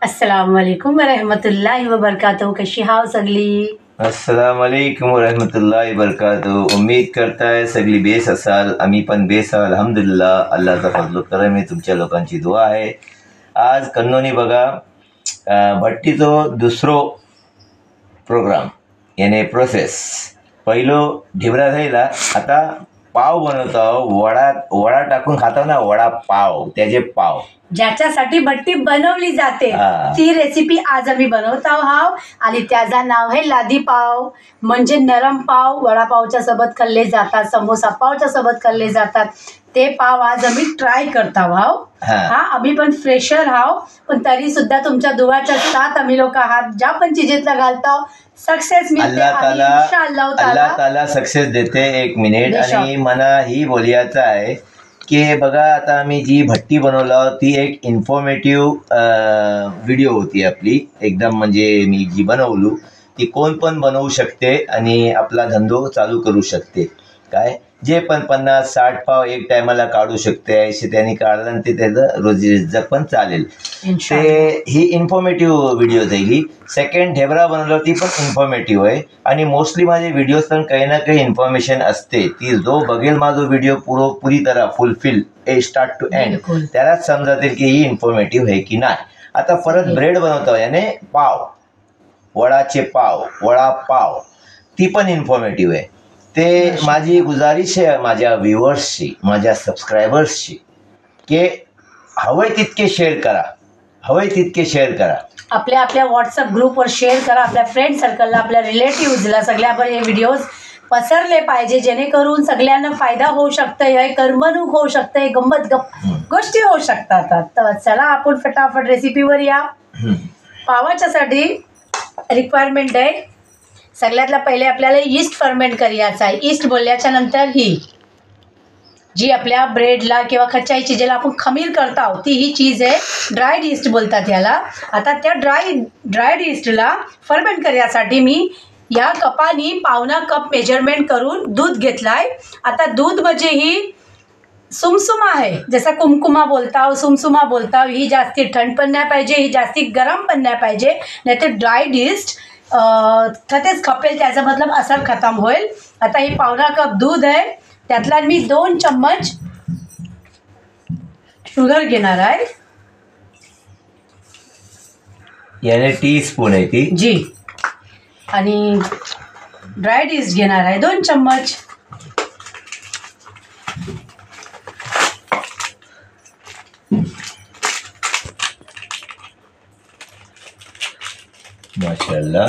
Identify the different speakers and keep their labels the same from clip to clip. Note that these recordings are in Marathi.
Speaker 1: अस्सलाम वालेकुम वरहमतुल्लाहि वबरकातुहू. कशी हाव सगळी?
Speaker 2: अस्सलाम वालेकुम वरहमतुल्लाहि वबरकातुहू. उम्मीद करताय सगळी बेस असाल. आम्ही पण बेस आहोत अल्हम्दुलिल्लाह. अल्लाहचा फजल करम आहे, तुमच्या लोकांची दुआ आहे. आज कन्नोनी बघा भट्टीचो दुसरो प्रोग्राम याने प्रोसेस. पहिलो ढिबरा झाला, आता पाव बनवतो. वडा टाकून खातो ना, वडा पाव, त्याचे पाव
Speaker 1: ज्याच्यासाठी भट्टी बनवली जाते ती रेसिपी आज आम्ही बनवत आहोत. आणि त्याचं नाव आहे लादी पाव. म्हणजे नरम पाव वडापावच्या सोबत खाल्ले जातात, समोसा पावच्या सोबत खाल्ले जातात. ते पाव आज आम्ही ट्राय करत आहोत. आम्ही पण फ्रेशर आहोत, पण तरी सुद्धा तुमच्या दुआच्या साथ आम्ही लोक आहात. ज्या पण चिजेतला घालतो सक्सेस मिळते.
Speaker 2: अल्लाह ताला सक्सेस देते. एक मिनिट. आणि मला ही बोलायचं आहे की बघा, आता आम्ही जी भट्टी बनवला ती एक इन्फॉर्मेटिव्ह व्हिडिओ होती आपली एकदम. म्हणजे मी जी बनवलू ती कोण पण बनवू शकते आणि आपला धंदो चालू करू शकते. काय जे पण 50-60 पाव एक टायमाला काढू शकते. असे त्यांनी काढलं ते त्याचं रोजी पण चालेल. ते ही इन्फॉर्मेटिव्ह व्हिडिओ जाईल. सेकंड ढेबरा बनवलं ती पण इन्फॉर्मेटिव्ह आहे. आणि मोस्टली माझे व्हिडिओज पण काही ना काही इन्फॉर्मेशन असते. ती जो बघेल माझा व्हिडिओ पुरी तरह फुलफिल स्टार्ट टू एंड, त्यालाच समजतील की ही इन्फॉर्मेटिव्ह आहे की नाही. आता परत ब्रेड बनवतो याने पाव, वडाचे पाव, वडा पाव, ती पण इन्फॉर्मेटिव्ह आहे. ते माझी गुजारिश आहे माझ्या व्ह्युअर्सची, माझ्या सबस्क्रायबर्सची, की हवे तितके शेअर करा, हवे तितके शेअर करा.
Speaker 1: आपल्या व्हॉट्सअप ग्रुपवर शेअर करा. आपल्या फ्रेंड सर्कलला, आपल्या रिलेटिव्हजला सगळ्यावर हे व्हिडिओज पसरले पाहिजे, जेणेकरून सगळ्यांना फायदा होऊ शकतं. हे करमणूक होऊ शकते, गंमत गोष्टी होऊ शकतात. तर चला आपण फटाफट रेसिपीवर या. पावाच्यासाठी रिक्वायरमेंट आहे सगळ्यातला पहिले आपल्याला ईस्ट फर्मेंट करायचं आहे. ईस्ट बोलल्याच्या नंतर ही जी आपल्या ब्रेडला किंवा कच्च्या चीजेला आपण खमीर करतो आहोत ती ही चीज आहे. ड्रायड ईस्ट बोलतात याला. आता त्या ड्रायड ईस्टला फर्मेंट करण्यासाठी मी या कपानी 1/2 कप मेजरमेंट करून दूध घेतलाय. आता दूध म्हणजे ही सुमसुमा आहे, जसा कुमकुमा बोलताव, सुमसुमा बोलताव. ही जास्ती थंड पण नाही पाहिजे, ही जास्ती गरम पण नाही पाहिजे, नाहीतर ड्रायड ईस्ट थतेच खपेल, त्याचा मतलब असर खतम होईल. आता ही 1/2 कप दूध आहे, त्यातला मी 2 चम्मच शुगर घेणार आहे.
Speaker 2: याने टीस्पून आहे ती
Speaker 1: जी. आणि ड्रायड ईस्ट घेणार आहे 2 चम्मच.
Speaker 2: माशाल्लाह.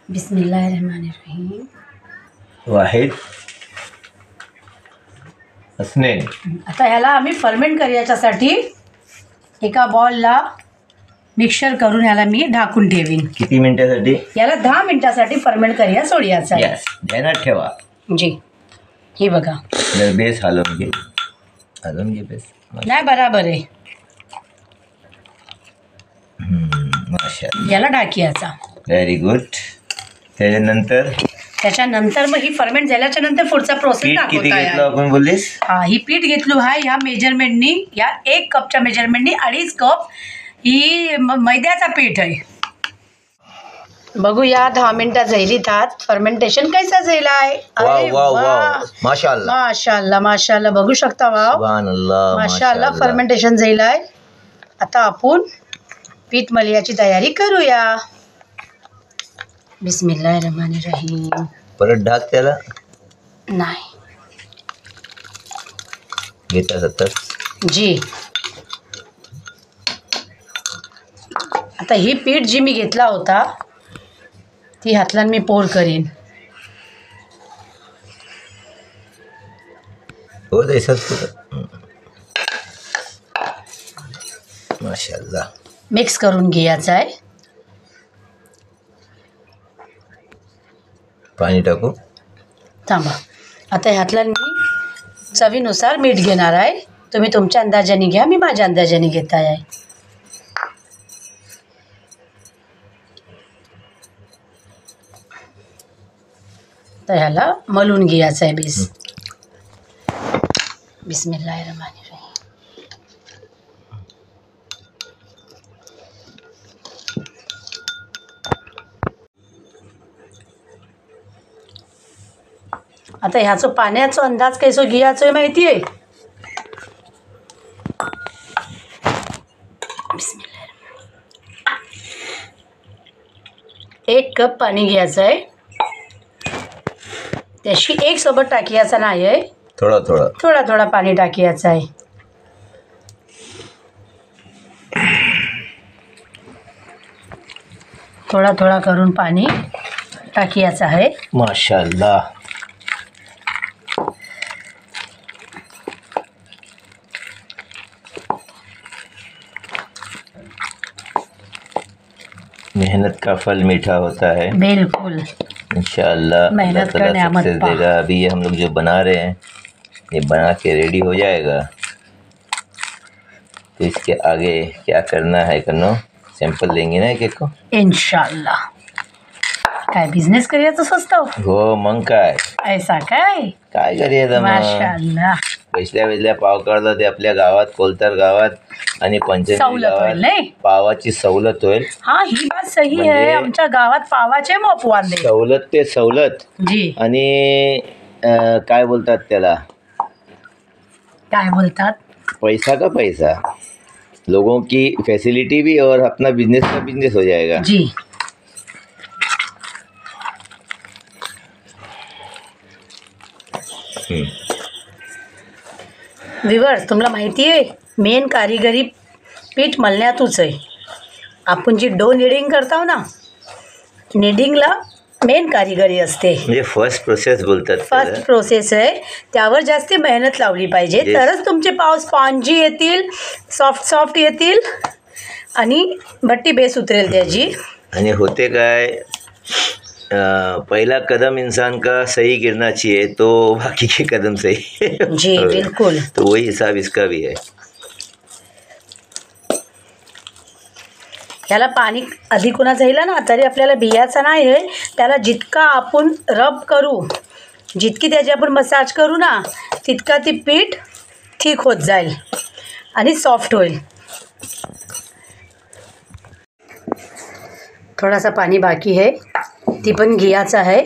Speaker 1: बिस्मिल्लाहिर्रहमानिर्रहीम.
Speaker 2: वाहिद हसनैन.
Speaker 1: आता ह्याला आम्ही फर्मेंट करायच्यासाठी एका बॉलला मिक्सर करून ह्याला मी ढाकून ठेवीन.
Speaker 2: किती मिनिटासाठी?
Speaker 1: याला 10 मिनिटासाठी फर्मेंट करायला सोडायचं आहे.
Speaker 2: ध्यानात ठेवा.
Speaker 1: जी. हे बघा,
Speaker 2: बेस हलवून घे बेस.
Speaker 1: नाही बराबर आहे.
Speaker 2: माशाल्लाह.
Speaker 1: याला ढाकियाचा.
Speaker 2: Very good.
Speaker 1: त्याच्यानंतर मग ही फर्मेंट झाल्याच्या नंतर पुढचा प्रोसेस
Speaker 2: किती घेतलं आपण बोललीस?
Speaker 1: ही पीठ घेतलो आहे ह्या मेजरमेंटनी, या 1 कपच्या मेजरमेंटनी 2.5 कप ही मैद्याचा पीठ आहे. बघूया 10 मिनिटं झाली त्यात फर्मेंटेशन कैसा झालं आहे.
Speaker 2: माशाल्लाह
Speaker 1: माशाल्लाह माशाल्लाह. बघू शकता
Speaker 2: सुभानअल्लाह
Speaker 1: माशाल्लाह फर्मेंटेशन झालं आहे. आता आपण पीठ मलियाची तयारी करूया. बिस्मिल्लाहिर्रहमानिर्रहीम.
Speaker 2: परत ढाक त्याला.
Speaker 1: नाही
Speaker 2: घेता सत्तर.
Speaker 1: जी. आता ही पीठ जी मी घेतला होता ती हातलान मी पोर करीन.
Speaker 2: हो तसंच. माशाल्लाह.
Speaker 1: मिक्स करून घ्यायचं आहे.
Speaker 2: पाणी टाकू.
Speaker 1: थांबा. आता ह्यातला मी चवीनुसार मीठ घेणार आहे. तुम्ही तुमच्या अंदाजाने घ्या, मी माझ्या अंदाजाने घेत आहे. तर ह्याला मलून घ्यायचं आहे बेस. बिस्मिल्लाहिर्रहमानिर्रहीम. आता ह्याचो पाण्याचो अंदाज कैसो घ्यायचो माहिती आहे? एक कप पाणी घ्यायचं आहे, त्याशी एक सोबत टाकायचं नाही आहे,
Speaker 2: थोडा थोडा
Speaker 1: थोडा थोडा पाणी टाकायचं आहे. थोडा थोडा करून पाणी टाकायचं आहे.
Speaker 2: माशाल्लाह. मेहनत का फल मीठा होता है.
Speaker 1: बिल्कुल.
Speaker 2: इंशाअल्लाह
Speaker 1: मेहनत का नेमत
Speaker 2: सक्सेस
Speaker 1: पा.
Speaker 2: देगा. अभी ये हम लोग जो बना रहे हैं, ये बना के रेडी हो जाएगा, तो इसके आगे क्या करना है कनो, सैंपल देंगे ना एक को.
Speaker 1: इंशाल्लाह. काय बिझनेस करायचं स्वस्त
Speaker 2: हो मग काय
Speaker 1: ऐसा काय
Speaker 2: करायचं मग.
Speaker 1: माशाल्लाह.
Speaker 2: वेचल्या पाव काढला ते आपल्या गावात, कोलतर गावात आणि पंचायत
Speaker 1: सवलत होईल
Speaker 2: गावात
Speaker 1: नाही.
Speaker 2: पावाची सवलत होईल.
Speaker 1: हा ही बात सही
Speaker 2: म्हणजे
Speaker 1: आहे. आमच्या गावात पावाचे मोप वांदे
Speaker 2: सवलत ते सवलत.
Speaker 1: जी.
Speaker 2: आणि काय बोलतात त्याला,
Speaker 1: काय बोलतात,
Speaker 2: पैसा का पैसा. लोगों की फैसिलिटी भी और अपना बिजनेस का बिजनेस हो जाएगा.
Speaker 1: जी. विवर्स, तुम्हाला माहिती आहे मेन कारिगरी पीठ मळण्यातूच आहे. आपण जी डो निडिंग करतो ना, निडिंगला मेन कारिगरी असते.
Speaker 2: म्हणजे फर्स्ट प्रोसेस बोलतात
Speaker 1: फर्स्ट
Speaker 2: त्याला.
Speaker 1: प्रोसेस आहे, त्यावर जास्ती मेहनत लावली पाहिजे,
Speaker 2: Yes.
Speaker 1: तरच तुमचे पाव स्पॉन्जी येतील, सॉफ्ट येतील आणि भट्टी बेस उतरेल त्याची.
Speaker 2: आणि होते काय, पहला कदम इंसान का सही गिरना चाहिए तो बाकी के कदम सही.
Speaker 1: जी बिल्कुल.
Speaker 2: तो वही हिसाब इसका भी है.
Speaker 1: याला पाणी अधिक कुणा जाईल ना तरी आपल्याला बियाचा नाही आहे. त्याला जितका आपण रब करू, जितकी त्याची आपण मसाज करू ना, तितका ती पीठ ठीक होत जाईल आणि सॉफ्ट होईल. थोडासा पाणी बाकी आहे, ती पण घ्यायचं आहे.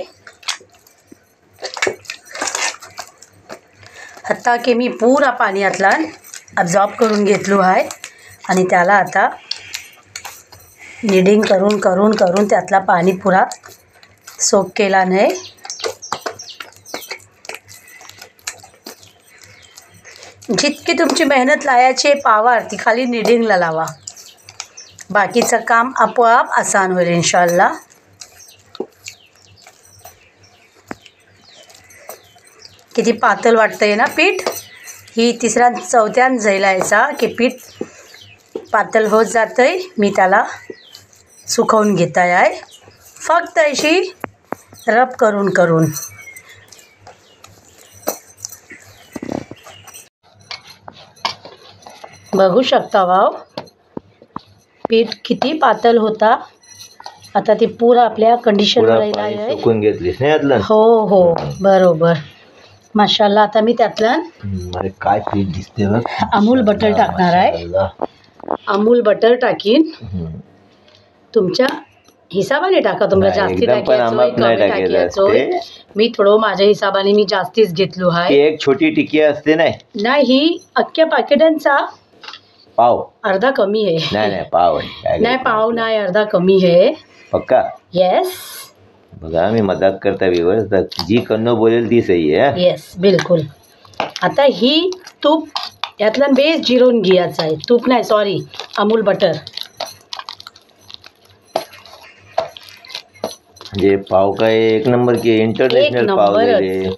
Speaker 1: आता की मी पुरा पाण्यातला अब्झॉर्ब करून घेतलो आहे आणि त्याला आता निडिंग करून करून करून त्यातला पाणी पुरा सोक केला नाही. जितकी तुमची मेहनत लावायची पावार ती खाली निडिंगला लावा, बाकीचं काम आपोआप आसान होईल इंशाअल्लाह. किती पातळ वाटतंय ना पीठ. ही तिसऱ्या चौथ्यान जायलायचा की पीठ पातळ होत जातंय. मी त्याला सुकवून घेत आहे, फक्त अशी रब करून करून. बघू शकता वाव, पीठ किती पातळ होता. आता ते पुरा आपल्या कंडिशनवर राहिला आहे.
Speaker 2: सुकून घेतलीस नाही यातलं.
Speaker 1: हो हो बरोबर. माशाल्लाह. आता मी त्यातलं
Speaker 2: अरे काय पीठ दिसते बघ.
Speaker 1: अमूल बटर टाकणार आहे. अमूल बटर टाकीन. तुमच्या हिसाबाने टाका, तुम्हाला जास्ती टाकायचोय कमी टाकायचोय. मी थोडं माझ्या हिसाबाने मी जास्तीच घेतलो आहे.
Speaker 2: एक छोटी टिकिया असते
Speaker 1: नाही, अख्ख्या पाकिटांचा
Speaker 2: पाव
Speaker 1: अर्धा कमी आहे.
Speaker 2: नाही पाव आहे.
Speaker 1: नाही पाव नाही, अर्धा कमी आहे.
Speaker 2: पक्का.
Speaker 1: येस.
Speaker 2: बघा मी मजाक करता विवर, जी कन्नो बोलेल ती सही आहे.
Speaker 1: येस बिलकुल. आता ही तूप यातला बेस जिरवून घ्यायचा आहे. तूप नाही, सॉरी, अमूल बटर.
Speaker 2: म्हणजे पाव काय एक नंबर की इंटरनॅशनल पाव दिले.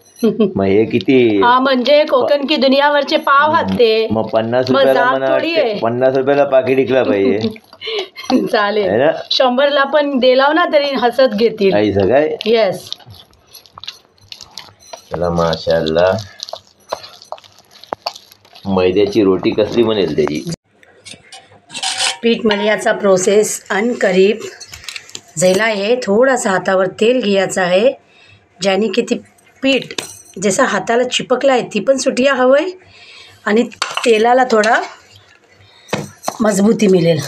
Speaker 2: मग हे किती,
Speaker 1: हा म्हणजे कोकण की दुनियावरचे पाव हात ते.
Speaker 2: मग 50 रुपयाला
Speaker 1: मजाक
Speaker 2: म्हणा,
Speaker 1: थोडी आहे.
Speaker 2: 50 रुपयाला पाकिट विकला पाहिजे.
Speaker 1: चालेल,
Speaker 2: है ना?
Speaker 1: 100ला पण दिलाव ना तरी हसत घेतील.
Speaker 2: काहीच काय.
Speaker 1: येस.
Speaker 2: चला माशाअल्लाह. मैद्याची रोटी कसली बनेल त्याची.
Speaker 1: पीठ मळण्याचा प्रोसेस अनकरीब झाला आहे. थोडासा हातावर तेल घ्यायचं आहे, ज्याने की ती पीठ जसं हाताला चिपकला आहे ती पण सुटिया हवं आहे आणि तेलाला थोडा मजबूती मिळेल.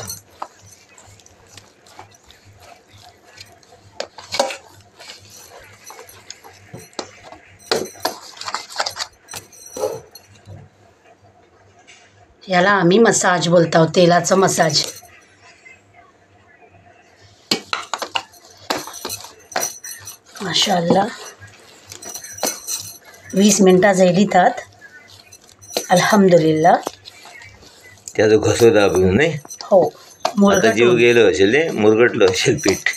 Speaker 1: याला आम्ही मसाज बोलतो, तेलाचं मसाज. माशाअल्लाह 20 मिनटां जायली तात. अल्हम्दुलिल्लाह.
Speaker 2: त्याचं घसो दाबून नाही.
Speaker 1: हो,
Speaker 2: आता जीव गेलो असेल, मुरगटलं असेल पीठ.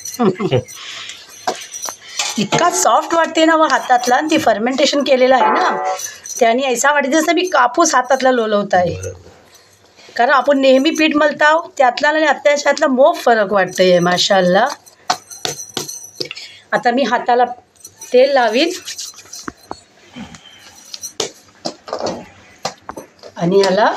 Speaker 1: इतका सॉफ्ट वाटते ना व हातातला. आणि ती फर्मेंटेशन केलेलं आहे ना, त्याने ऐसा वाटते जसं मी कापूस हातातला लोलवत आहे. कारण आपण नेहमी पीठ मळताव त्यातला आणि आत्ताच्यातला मोफ फरक वाटतंय. माशाअल्लाह. आता मी हाताला तेल लावीन आणि याला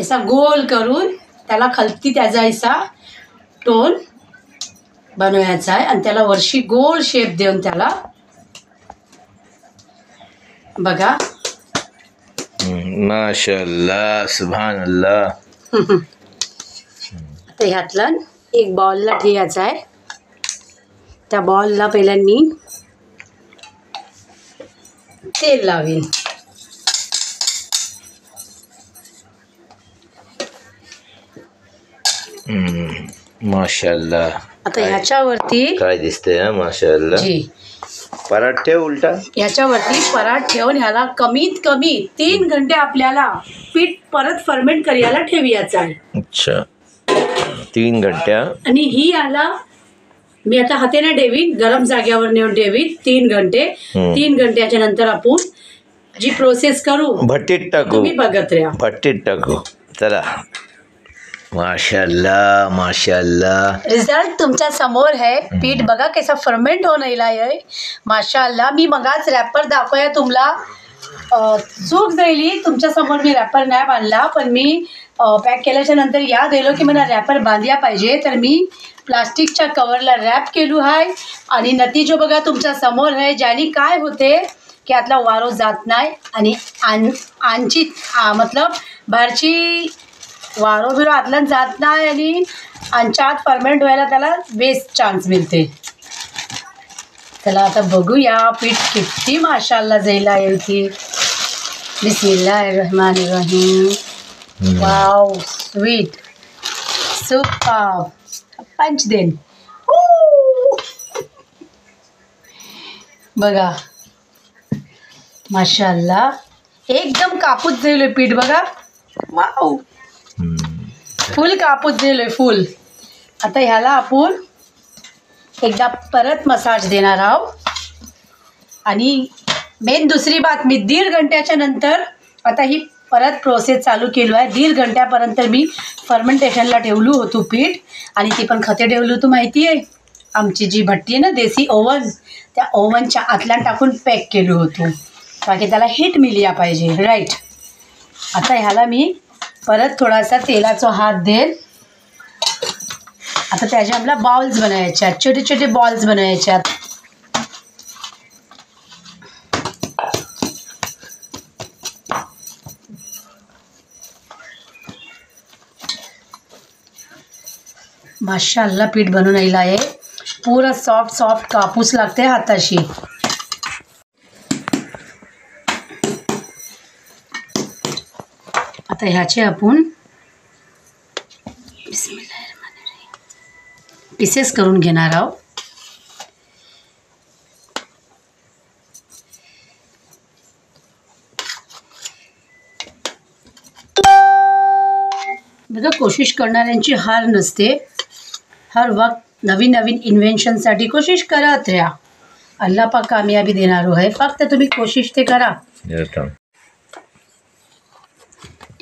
Speaker 1: ऐसा गोल करून त्याला खालती त्याचा ऐसा टोन बनवायचा आहे आणि त्याला वरशी गोल शेप देऊन त्याला बघा.
Speaker 2: माशाअल्लाह सुभानअल्लाह.
Speaker 1: आता ह्यातला एक बॉलला ठेवायचा आहे. त्या बॉलला पहिल्या मी तेल लावीन.
Speaker 2: माशाअल्लाह.
Speaker 1: आता ह्याच्यावरती
Speaker 2: काय दिसतंय हा माशाअल्लाह.
Speaker 1: जी
Speaker 2: पराठे उलटा
Speaker 1: ह्याच्यावरती पराठ ठेवून ह्याला कमीत कमी 3 घंटे आपल्याला पीठ परत फर्मेंट करायला ठेवायचं आहे.
Speaker 2: अच्छा 3 घंट्या.
Speaker 1: आणि ही याला मी आता हातेने ठेवीन, गरम जाग्यावर नेऊन ठेवीन 3 घंटे. 3 घंट्याच्या नंतर आपण जी प्रोसेस करू
Speaker 2: भट्टीत टाकू.
Speaker 1: तुम्ही बघत राहा.
Speaker 2: भट्टीत टाकू. चला. माशाअल्लाह माशाअल्लाह.
Speaker 1: रिझल्ट तुमच्या समोर आहे. पीठ बघा कैसा फर्मेंट होऊन येईल आहे. माशाअल्लाह. मी मगाच रॅपर दाखवूया तुम्हाला. चूक झाली तुमच्या समोर, मी रॅपर नाही बांधला. पण मी पॅक केल्याच्या नंतर याद येलो की मला रॅपर बांधल्या पाहिजे, तर मी प्लास्टिकच्या कवरला रॅप केलो आहे. आणि नतीजो बघा तुमच्या समोर आहे. ज्याने काय होते की आतला वारो जात नाही आणि मतलब बाहेरची वारो बिरो आतला जात नाही आणि आमच्या आत फर्मेंट व्हायला त्याला बेस्ट चान्स मिळते. चला आता बघूया पीठ किती माशाअल्लाह जाईल आहे की. बिस्मिल्लाहिर्रहमानिर्रहीम. Wow sweet super. पंच देन बघा. माशाअल्लाह एकदम कापूस जाईल पीठ बघा. वाव फुल कापूस दिलोय फुल. आता ह्याला आपण एकदा परत मसाज देणार आहोत. आणि मेन दुसरी बात, मी 1.5 घंट्याच्या नंतर आता ही परत प्रोसेस चालू केलो आहे. 1.5 घंट्यापर्यंत मी फर्मेंटेशनला ठेवलो होतो पीठ. आणि ती पण खते ठेवलो होतो माहिती आहे. आमची जी भट्टी आहे ना देसी ओव्हन, त्या ओव्हनच्या आतला टाकून पॅक केलो होतो ताकी त्याला हीट मिळल्या पाहिजे. राईट. आता ह्याला मी परत थोडासा तेलाचा हात देईल. आता त्याचे आपल्या बॉल्स बनायचे आहेत, छोटे छोटे बॉल्स बनायचे आहेत. माशाअल्लाह पीठ बनून आलेलं आहे. पूरा सॉफ्ट सॉफ्ट कापूस लागते हाताशी. आता ह्याचे आपण पीसेस करून घेणार आहोत. बघा कोशिश करणाऱ्यांची हार नसते. हर वक्त नवीन नवीन इन्व्हेन्शनसाठी कोशिश करत राहा. अल्लाह पाक कामयाबी देणार आहे. फक्त तुम्ही कोशिश ते करा.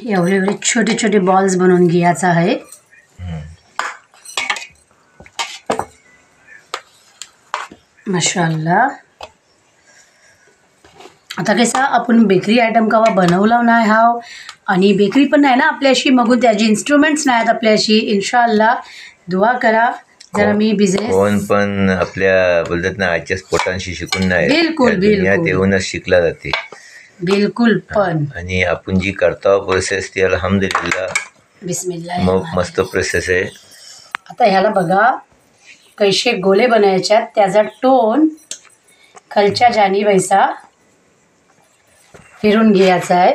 Speaker 1: एवढे छोटे छोटे बॉल्स बनवून घ्यायचं आहे. माशाअल्लाह. आता कसं आपण बेकरी आयटम कवा बनवला नाही हाव आणि बेकरी पण नाही ना आपल्याशी, मगून त्याचे इन्स्ट्रुमेंट्स नाहीत आपल्याशी. इन्शाअल्लाह दुआ करा. जरा मी बिझनेस
Speaker 2: कोण पण आपल्या बोलतात ना आजच्या स्पोटांशी शिकून नाही.
Speaker 1: बिलकुल बिलकुल
Speaker 2: येऊनच शिकला जाते.
Speaker 1: बिलकुल. पण
Speaker 2: आणि आपण जी करता प्रोसेस ती अल्हम्दुलिल्लाह
Speaker 1: बिस्मिल्लाह
Speaker 2: मस्त प्रोसेस आहे.
Speaker 1: आता ह्याला बघा कैसे गोले बनायचे आहेत. त्याचा टोन खालच्या जानी वैसा फिरून घ्यायचा आहे,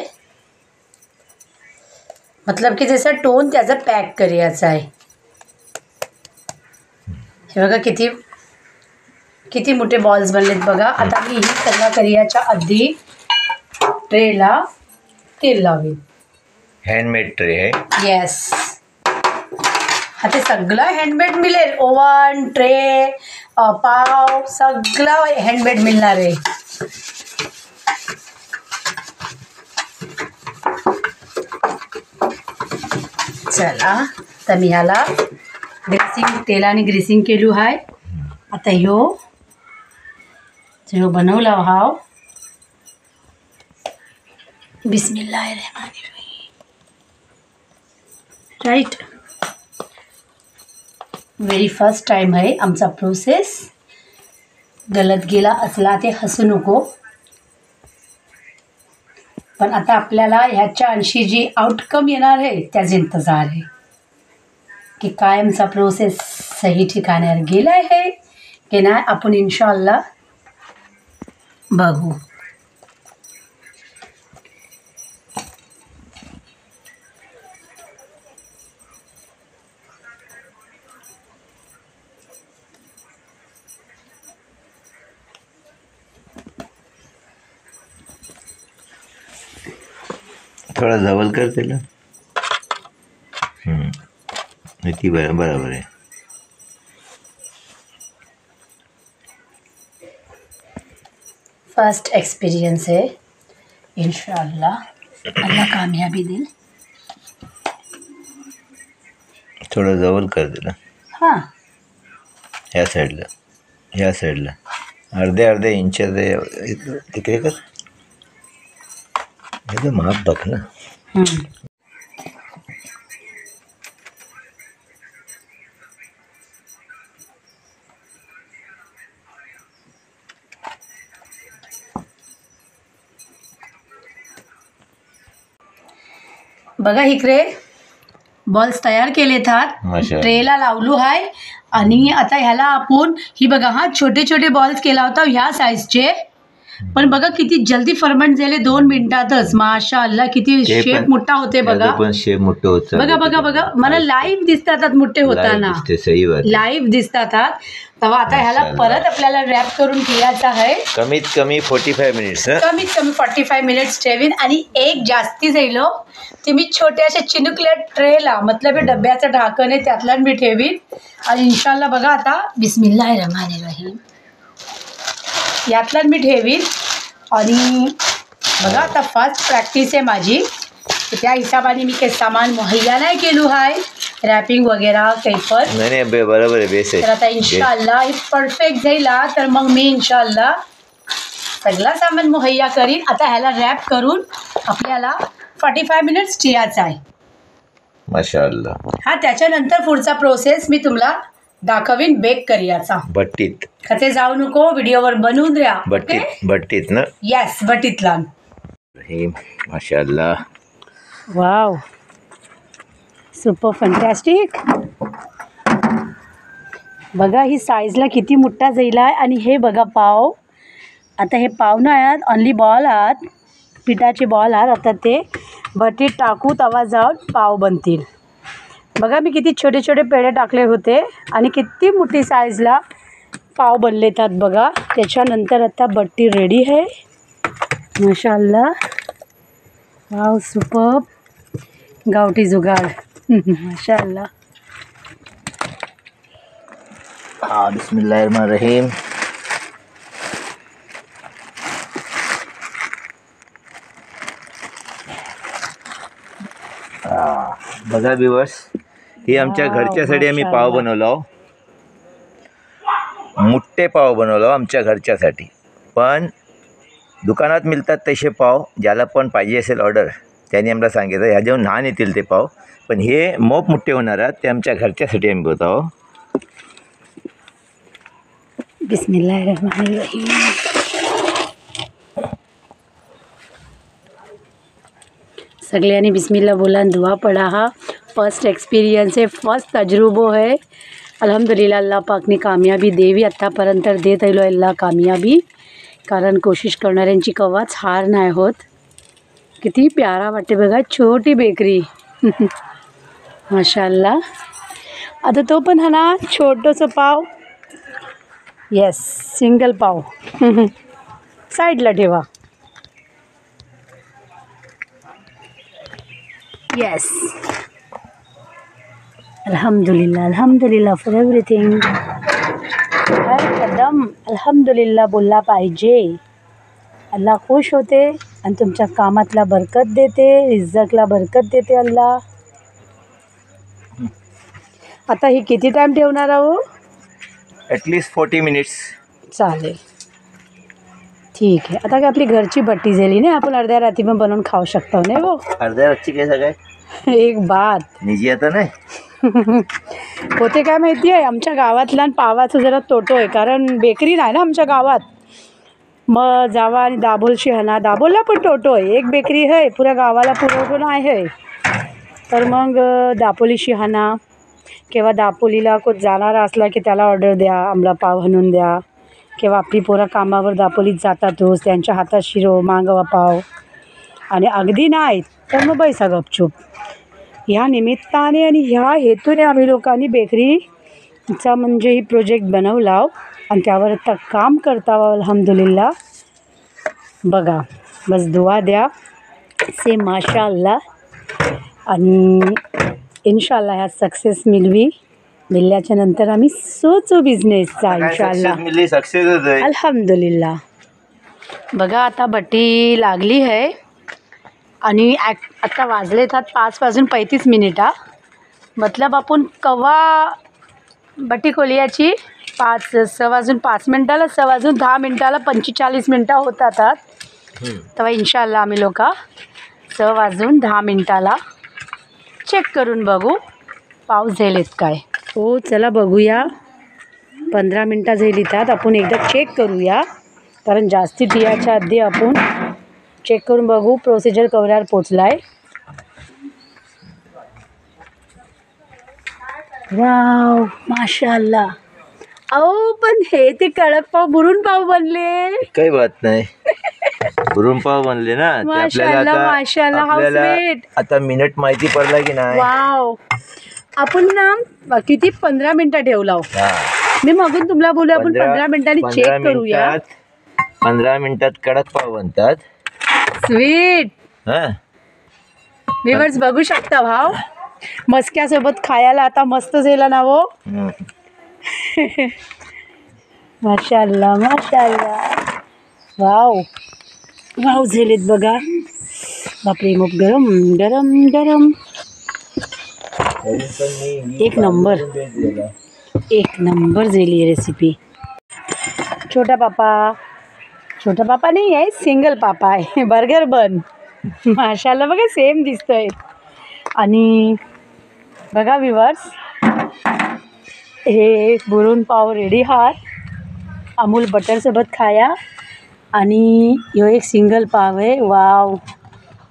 Speaker 1: मतलब की जसं टोन त्याचं पॅक करायचं आहे. हे बघा किती किती मोठे बॉल्स बनलेत बघा. आता मी ही सगळं करायच्या आधी ट्रेला तेल लावेन.
Speaker 2: हँडमेड ट्रे आहे.
Speaker 1: येस, हा ते सगळं हँडमेड मिळेल. ओव्हन, ट्रे, पाव सगळं हँडमेड मिळणार आहे. चला तर मी ह्याला ग्रेसिंग तेलाने ग्रेसिंग केलू आहे. आता ह्यो बनवला हाव. बिस्मिल्लाहिर्रहमानिर्रहीम. राईट, व्हेरी फर्स्ट टाइम आहे आमचा प्रोसेस. गलत गेला असला ते हसू नको. पण आता आपल्याला ह्याच्या अंशी जी आउटकम येणार आहे त्याचा इंतजार आहे की काय आमचा प्रोसेस सही ठिकाणावर गेला आहे की नाही. आपण इन्शाअल्लाह बघू.
Speaker 2: थोडा जवळ कर त्याला. ती बरोबर आहे.
Speaker 1: फर्स्ट एक्सपीरियंस है, इंशाअल्लाह अल्लाह कामयाबी देईल.
Speaker 2: थोडं जवळ कर त्याला.
Speaker 1: हां,
Speaker 2: ह्या साईडला अर्धे इंचाचे तिकडे कर. हे माप बघ ना.
Speaker 1: बघा इकडे बॉल्स तयार केलेत आहात.
Speaker 2: माशाअल्लाह.
Speaker 1: ट्रेला लावलू आहे. आणि आता ह्याला आपण ही बघा हा छोटे छोटे बॉल्स केला होता ह्या साईजचे. पण बघा किती जल्दी फर्मेंट झाले 2 मिनिटातच. माशाअल्लाह किती शेप मोठा होते बघा.
Speaker 2: पण शेप मोठं होतं.
Speaker 1: बघा बघा बघा मला लाईव्ह दिसतात मोठे होताना. लाईव्ह दिसतात. तेव्हा आता ह्याला परत आपल्याला रॅप करून ठेवायचा आहे.
Speaker 2: कमीत कमी 45 मिनिट्स.
Speaker 1: कमीत कमी 45 मिनिट्स ठेवीन. आणि एक जास्ती जाईल ते मी छोट्याशा चिनुकल्या ट्रेला मतलब डब्याचं ढाकण आहे त्यातला मी ठेवीन. आणि इन्शाअल्लाह बघा आता बिस्मिल्लाहिर्रहमानिर्रहीम यातला मी ठेवीन. आणि बघा आता फर्स्ट प्रॅक्टिस आहे माझी. त्या हिशोबाने मी काही सामान मुहैया नाही केलो आहे. रॅपिंग वगैरे काही पण
Speaker 2: नाही बरोबर आहे. बेस आहे.
Speaker 1: तर आता इन्शाअल्लाह हे परफेक्ट जाईल तर मग मी इन्शाअल्लाह सगळं सामान मुहैया करीन. आता ह्याला रॅप करून आपल्याला 45 मिनिट्स ठेवायचं आहे.
Speaker 2: माशाअल्लाह.
Speaker 1: हा त्याच्यानंतर पुढचा प्रोसेस मी तुम्हाला दाखवीन बेक करायचा.
Speaker 2: भट्टीत
Speaker 1: खते जाऊ नको, व्हिडिओवर बनवून द्या.
Speaker 2: भट्टीत ना.
Speaker 1: येस, भट्टीतला.
Speaker 2: हे माशाअल्लाह.
Speaker 1: Wow, super fantastic. बघा ही साईजला किती मोठा जाईल आहे. आणि हे बघा पाव. आता हे पाव नाही आहेत, ऑनली बॉल आहात, पिठाचे बॉल आहात. आता ते भट्टीत टाकू तवा जाऊन पाव बनतील. बघा मी किती छोटे छोटे पेढे टाकले होते आणि किती मोठी साईजला पाव बनले आहेत बघा. त्याच्यानंतर आता भट्टी रेडी आहे. माशाअल्लाह. Wow, super. गावठी जुगाड. माशाअल्लाह.
Speaker 2: बिस्मिल्लाहिर्रहमानिर्रहीम. बघा व्ह्यूअर्स, ही आमच्या घरच्यासाठी आम्ही पाव बनवलो. मोठे पाव बनवलो आमच्या घरच्यासाठी. पण दुकानात मिळतात तसे पाव. ज्याला पण पाहिजे असेल ऑर्डर त्यांनी आम्हाला सांगितलं ह्या जेव्हा लहान येतील ते पाव. पण हे मोप मोठे होणार आहेत ते आमच्या घरच्यासाठी आम्ही बनवतो.
Speaker 1: बिस्मिल्लाहिर्रहमानिर्रहीम. सगळ्यांनी बिस्मिल्लाह बोला, दुआ पढ़ा. हा फर्स्ट एक्सपिरियन्स आहे, फर्स्ट तजुर्बो आहे. अल्हम्दुलिल्लाह अल्लाह पाकने कामयाबी देवी. आत्तापर्यंत देत आलो अल्लाह कामयाबी. कारण कोशिश करणाऱ्यांची कवाच हार नाही होत. किती प्यारा वाटते बघा, छोटी बेकरी. माशाल्लाह. आता तो पण हा ना छोटंसं पाव. येस, सिंगल पाव. साईडला ठेवा. येस. अल्हम्दुलिल्लाह, अल्हम्दुलिल्लाह फॉर एव्हरीथिंग. हर कदम अल्हम्दुलिल्लाह बोलला पाहिजे. अल्लाह खुश होते आणि तुमच्या कामातला बरकत देते, रिझकला बरकत देते अल्लाह. आता ही किती टाइम ठेवणार आहो?
Speaker 2: At least 40 minutes.
Speaker 1: चालेल, ठीक आहे. आता काय आपली घरची भट्टी झाली ना, आपण अर्ध्या रात्री पण बनवून खाऊ शकतो नाही हो.
Speaker 2: अर्ध्या रातची काय सगळं
Speaker 1: एक बात
Speaker 2: निजी आता नाही
Speaker 1: होते काय माहिती आहे, आमच्या गावातला पावाचा जरा तोटो आहे, कारण बेकरी नाही ना आमच्या गावात. मग जावा आणि दाबोलशी हाना, दाबोलला पण तोटो आहे. एक बेकरी आहे, पुऱ्या गावाला पुरवठो नाही आहे. तर मग दापोलीशी हाना किंवा दापोलीला कोण जाणारा असला की त्याला ऑर्डर द्या, आम्हाला पाव आणून द्या. किंवा आपली पोरं कामावर दापोलीत जातातच, त्यांच्या हातात शिरो मागवा पाव. आणि अगदी नाहीत तर मग बैसा गपचूप. ह्या निमित्ताने आणि ह्या हेतूने आम्ही लोकांनी बेकरीचा म्हणजे ही प्रोजेक्ट बनवला आणि त्यावर आता काम करता अल्हम्दुलिल्लाह. बघा, बस दुआ द्या से माशाअल्लाह. आणि इन्शाअल्लाह ह्या सक्सेस मिळल्याच्या नंतर आम्ही सोचू बिझनेसचा इन्शाअल्लाह.
Speaker 2: सक्सेस
Speaker 1: अल्हम्दुलिल्लाह. बघा आता भट्टी लागली आहे आणि आता वाजले आहेत 5:35. मतलब आपण कवा भट्टी खोलियाची 6:05 6:10 45 होतात. तेव्हा इन्शाअल्लाह आम्ही लोक 6:10 चेक करून बघू पाव झालेत काय. हो चला बघूया. 15 मिनटं झाली त्यात. आपण एकदा चेक करूया, कारण जास्ती टियाच्या आधी आपण चेक करून बघू प्रोसिजर कवऱ्यावर पोचला आहे. वाव माशाअल्लाह. अहो पण हे ते कडक पाव बुरून पाव बनले.
Speaker 2: काही बात नाही, बुरून पाव बनले ना.
Speaker 1: माशाअल्लाह माशाअल्लाह. How sweet.
Speaker 2: आता मिनिट माहिती पडला की नाही.
Speaker 1: वाव. आपण ना किती 15 मिनटं ठेवला. मी मगून तुम्हाला बोलू आपण 15 मिनिटांनी चेक करूया.
Speaker 2: 15 मिनिटात कडक पाव बनतात.
Speaker 1: स्वीट.
Speaker 2: हां,
Speaker 1: व्ह्यूअर्स बघू शकता भाव. मस्क्यासोबत खायला आता मस्त झाला ना हो. माशाअल्लाह माशाअल्लाह. वाव वाव झालेत बघा. बापरे, मग गरम गरम गरम. एक नंबर झाली रेसिपी. छोटा पापा नाही आहे, सिंगल पापा आहे. Burger bun. माशाअल्लाह बघा, सेम दिसतोय. आणि बघा व्ह्यूअर्स, हे बुरून पाव रेडी आहात. अमूल बटरसोबत खाया. आणि ह्यो एक सिंगल पाव आहे. वाव,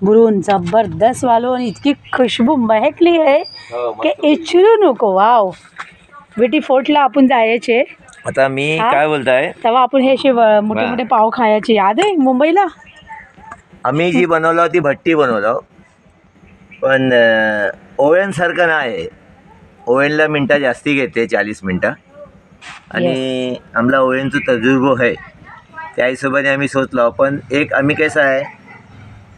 Speaker 1: बुरून जबरदस्त वालो. आणि इतकी खुशबू महकली आहे की इचरू नको. वाव. विटी फोर्टला आपण जायचे.
Speaker 2: आता मी काय बोलताय,
Speaker 1: तेव्हा आपण हे असे मोठे मोठे पाव खायचे, याद आहे मुंबईला.
Speaker 2: आम्ही जी बनवलं ती भट्टी बनवलं, पण ओव्हनसारखं नाही. ओव्हनला मिनटं जास्ती घेते, 40 मिनटं. आणि आम्हाला ओव्हनचा तजुर्बो आहे, त्या हिशोबाने आम्ही सोचलो. पण एक आम्ही कसं आहे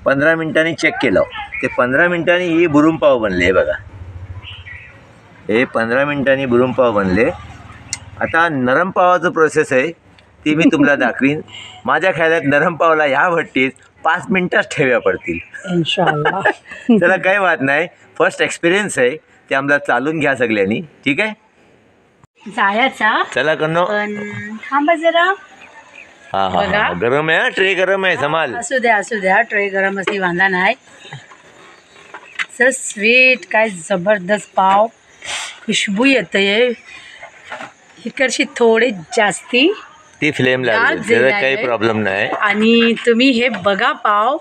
Speaker 2: 15 मिनटांनी चेक केलं, ते 15 मिनटांनी ही बुरून पाव बनले. बघा, हे 15 मिनटांनी बुरून पाव बनले. आता नरम पावाचं प्रोसेस आहे, ती मी तुम्हाला दाखवीन. माझ्या ख्यालात नरम पावला ह्या भट्टीत 5 मिनटंच ठेव्या पडतील
Speaker 1: इन्शाअल्लाह.
Speaker 2: त्याला काही वाद नाही. फर्स्ट एक्सपिरियन्स आहे, ते आम्हाला चालून घ्या सगळ्यांनी. ठीक आहे,
Speaker 1: जायचा.
Speaker 2: चला कन्नो.
Speaker 1: पण थांबा जरा.
Speaker 2: हा हा हा, गरम आहे. ट्रे गरम आहे, समाल.
Speaker 1: असू द्या. ट्रे गरम असली वांधा नाही. सर स्वीट, काय जबरदस्त पाव. खुशबू येते. इकडची थोडी जास्ती
Speaker 2: ती फ्लेम लागली, त्याचा काही प्रॉब्लेम नाही.
Speaker 1: आणि तुम्ही हे बघा पाव.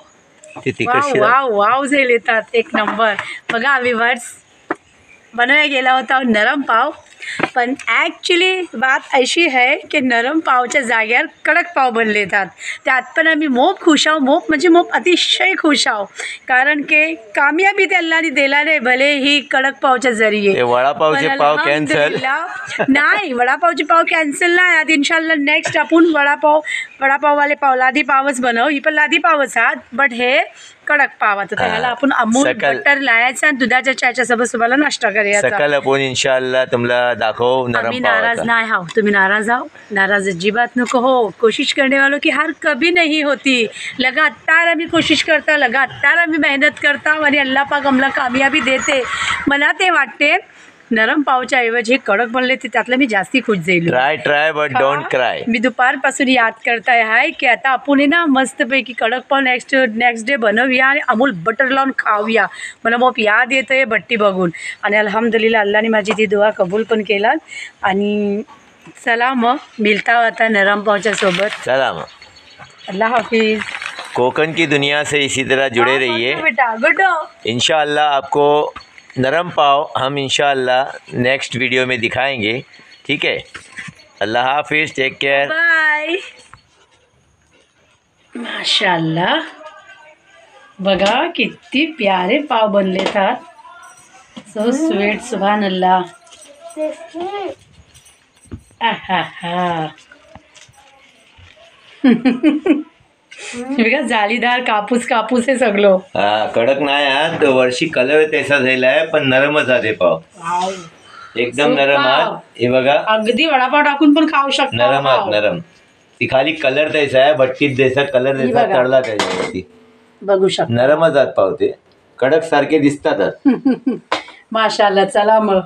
Speaker 2: ती तिकडची
Speaker 1: वाव झाले येतात. एक नंबर. बघा व्ह्यूअर्स, बनवायला गेला होता नरम पाव पण ॲक्च्युली बात अशी आहे की नरम पावच्या जाग्यावर कडक पाव बनले येतात. त्यात पण आम्ही मोप खुश आहो, मोप म्हणजे मोप अतिशय खुश आहो, कारण की कामयाबी त्यांना दिला नाही भले ही कडक पावच्या जरिये.
Speaker 2: वडापावचे
Speaker 1: पण
Speaker 2: पाव कॅन्सल
Speaker 1: अल्हम्दुलिल्लाह, नाही वडापावचे पाव कॅन्सल नाही आहात. इन्शाल्लाह नेक्स्ट आपण वडापाववाले पाव लादी पावच बनव, ही पण लादी पावच आहात, बट हे कडक पाव. आता त्याला आपण अमूल बटर लायायचं आणि दुधाच्या चहाच्या सोबत तुम्हाला नाश्ता करायचा.
Speaker 2: सकाळ आपण इन्शाल्लाह तुम्हाला दाखव नरम
Speaker 1: आम्ही
Speaker 2: पाव.
Speaker 1: नाराज नाही आहो, तुम्ही नाराज आहो, नाराज अजिबात नको हो. कोशिश करने वालों की हार कभी नहीं होती. लगातार आम्ही कोशिश करता, लगातार आम्ही मेहनत करता आणि अल्लाह पाक आम्हाला कामयाबी देते. मला ते वाटते नरम पावच्या ऐवजी कडक बनले ते त्यातलं मी जास्ती खुश जाईल.
Speaker 2: Try but don't cry.
Speaker 1: मी दुपारपासून याद करताय आहे की आता आपण आहे ना मस्तपैकी कडक पाव नेक्स्ट डे बनवूया आणि अमूल बटर लावून खाऊया. मला मग याद येतं आहे भट्टी बघून आणि अल्हम्दुलिल्लाह अल्लाने माझी ती दुआ कबूल पण केला. आणि चला मग मिलता आता नरम पावच्या सोबत.
Speaker 2: चला मग,
Speaker 1: अल्लाह हाफिज.
Speaker 2: कोकण की दुनिया से इसी तरह जुड़े रहिए.
Speaker 1: बेटा गुड्डो,
Speaker 2: इंशाअल्लाह आपको नरम पाव हम इंशाअल्लाह नेक्स्ट वीडियो में दिखाएंगे. ठीक है, अल्लाह हाफिज, टेक केयर,
Speaker 1: बाय. माशाल्लाह, बघा किती प्यारे पाव बनले था. सो स्वीट, सुभान अल्लाह. आहा बघा जालीदार कापूस आहे सगळं.
Speaker 2: हा कडक नाही आहात, वर्षी कलर त्याचा झाला आहे, पण नरमच आहे पाव, एकदम नरम आहात. हे बघा
Speaker 1: अगदी वडापाव टाकून पण खाऊ शकतो.
Speaker 2: नरम आहात, नरम. ती खाली कलर द्यायचा आहे, भट्टीत द्यायचा कलर द्यायचा, तळला त्याच्यावरती
Speaker 1: बघू शकतो.
Speaker 2: नरमच आहात पाव, ते कडक सारखे दिसतातच.
Speaker 1: माशाल्लाह. चला मग.